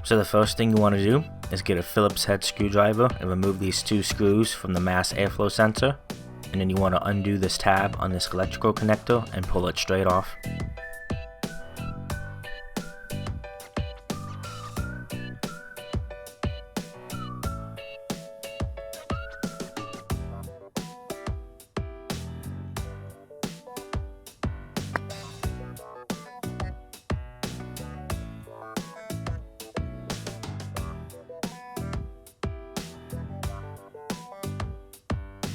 So the first thing you want to do is get a Phillips head screwdriver and remove these two screws from the mass airflow sensor, and then you want to undo this tab on this electrical connector and pull it straight off.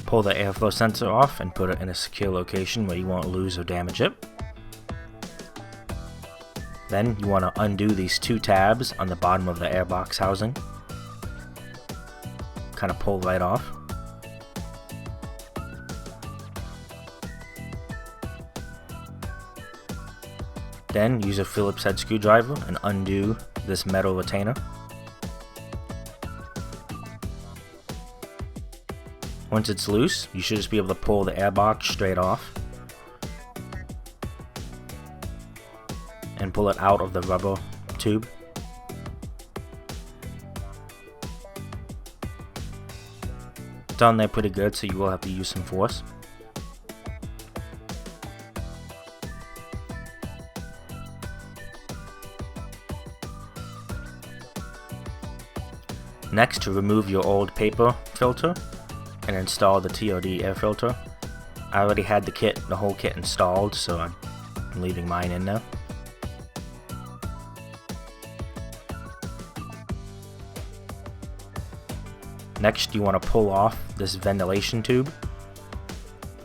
Pull the airflow sensor off and put it in a secure location where you won't lose or damage it. Then you want to undo these two tabs on the bottom of the airbox housing. Kind of pull right off. Then use a Phillips head screwdriver and undo this metal retainer. Once it's loose, you should just be able to pull the airbox straight off and pull it out of the rubber tube. It's on there pretty good, so you will have to use some force. Next, to remove your old paper filter and install the TRD air filter. I already had the whole kit installed, so I'm leaving mine in there. Next, you want to pull off this ventilation tube.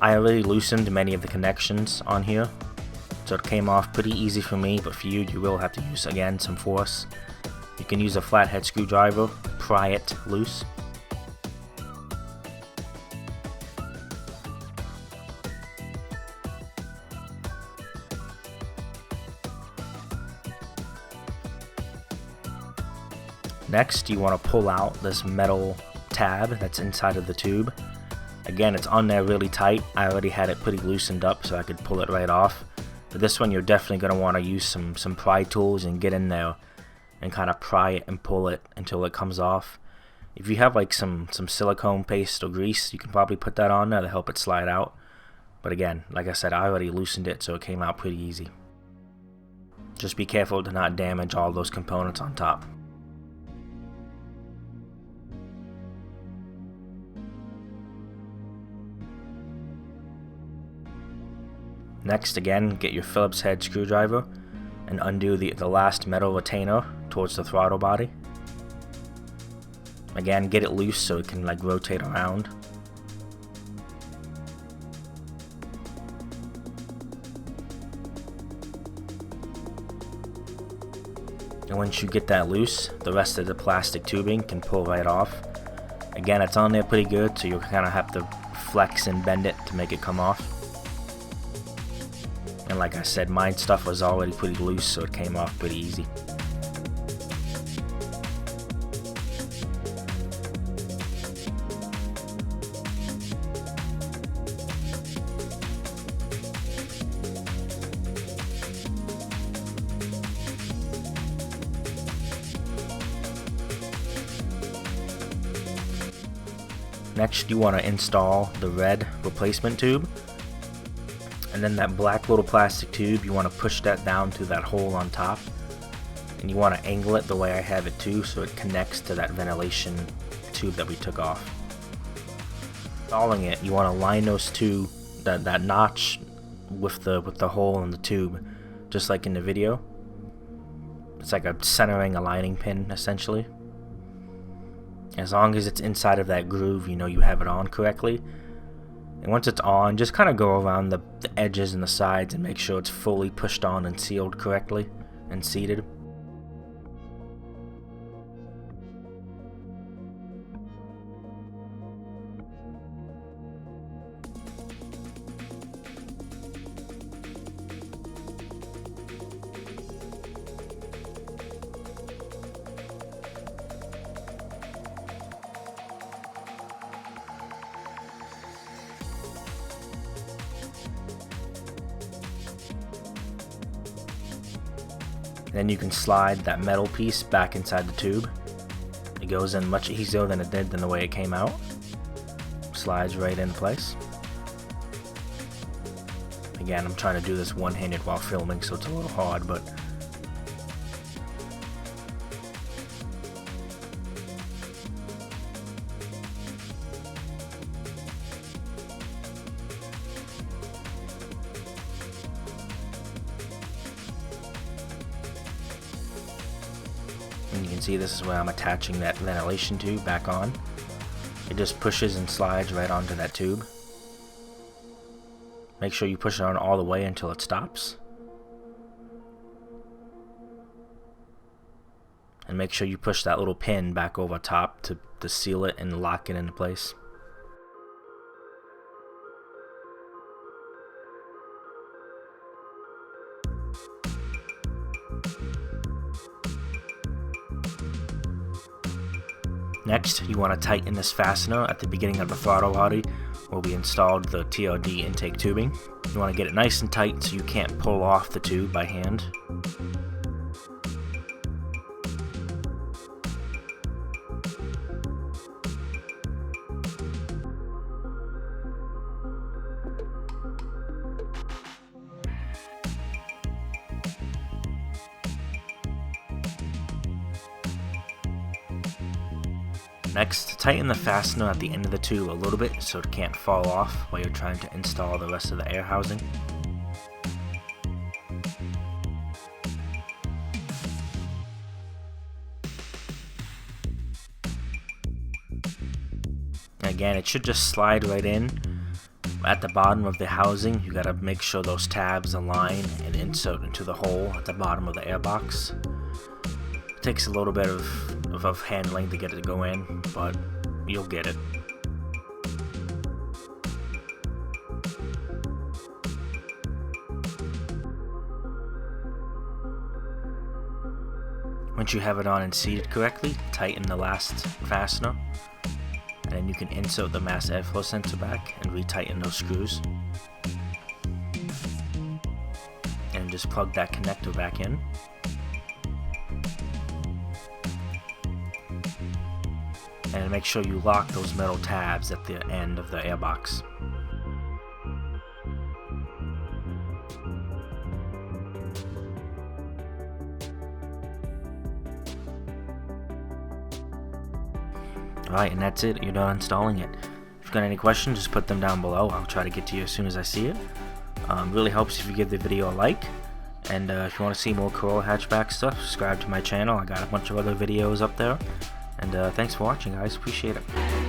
I already loosened many of the connections on here, so it came off pretty easy for me, but for you, you will have to use, again, some force. You can use a flathead screwdriver, pry it loose. Next, you want to pull out this metal tab that's inside of the tube. Again, it's on there really tight. I already had it pretty loosened up so I could pull it right off. For this one, you're definitely going to want to use some pry tools and get in there and kind of pry it and pull it until it comes off. If you have like some silicone paste or grease, you can probably put that on there to help it slide out. But again, like I said, I already loosened it, so it came out pretty easy. Just be careful to not damage all those components on top. Next, again, get your Phillips head screwdriver and undo the last metal retainer towards the throttle body. Again, get it loose so it can like rotate around. And once you get that loose, the rest of the plastic tubing can pull right off. Again, it's on there pretty good, so you'll kind of have to flex and bend it to make it come off. And like I said, my stuff was already pretty loose, so it came off pretty easy. Next, you want to install the red replacement tube. And then that black little plastic tube, you want to push that down to that hole on top. And you want to angle it the way I have it too, so it connects to that ventilation tube that we took off. Installing it, you want to line those two, that notch with the hole in the tube, just like in the video. It's like a centering aligning pin, essentially. As long as it's inside of that groove, you know you have it on correctly. And once it's on, just kind of go around the edges and the sides and make sure it's fully pushed on and sealed correctly and seated. Then you can slide that metal piece back inside the tube. It goes in much easier than it did than the way it came out. Slides right into place. Again, I'm trying to do this one-handed while filming, so it's a little hard, but and you can see this is where I'm attaching that ventilation tube back on. It just pushes and slides right onto that tube. Make sure you push it on all the way until it stops. And make sure you push that little pin back over top to seal it and lock it into place. Next, you want to tighten this fastener at the beginning of the throttle body where we installed the TRD intake tubing. You want to get it nice and tight so you can't pull off the tube by hand. Next, tighten the fastener at the end of the tube a little bit so it can't fall off while you're trying to install the rest of the air housing. Again, it should just slide right in. At the bottom of the housing, you gotta make sure those tabs align and insert into the hole at the bottom of the air box. It takes a little bit of handling to get it to go in, but you'll get it. Once you have it on and seated correctly, tighten the last fastener, and then you can insert the mass airflow sensor back and retighten those screws. And just plug that connector back in. And make sure you lock those metal tabs at the end of the airbox. Alright, and that's it. You're done installing it. If you've got any questions, just put them down below. I'll try to get to you as soon as I see it. Really helps if you give the video a like. And if you want to see more Corolla hatchback stuff, subscribe to my channel. I got a bunch of other videos up there. And thanks for watching, guys. Appreciate it.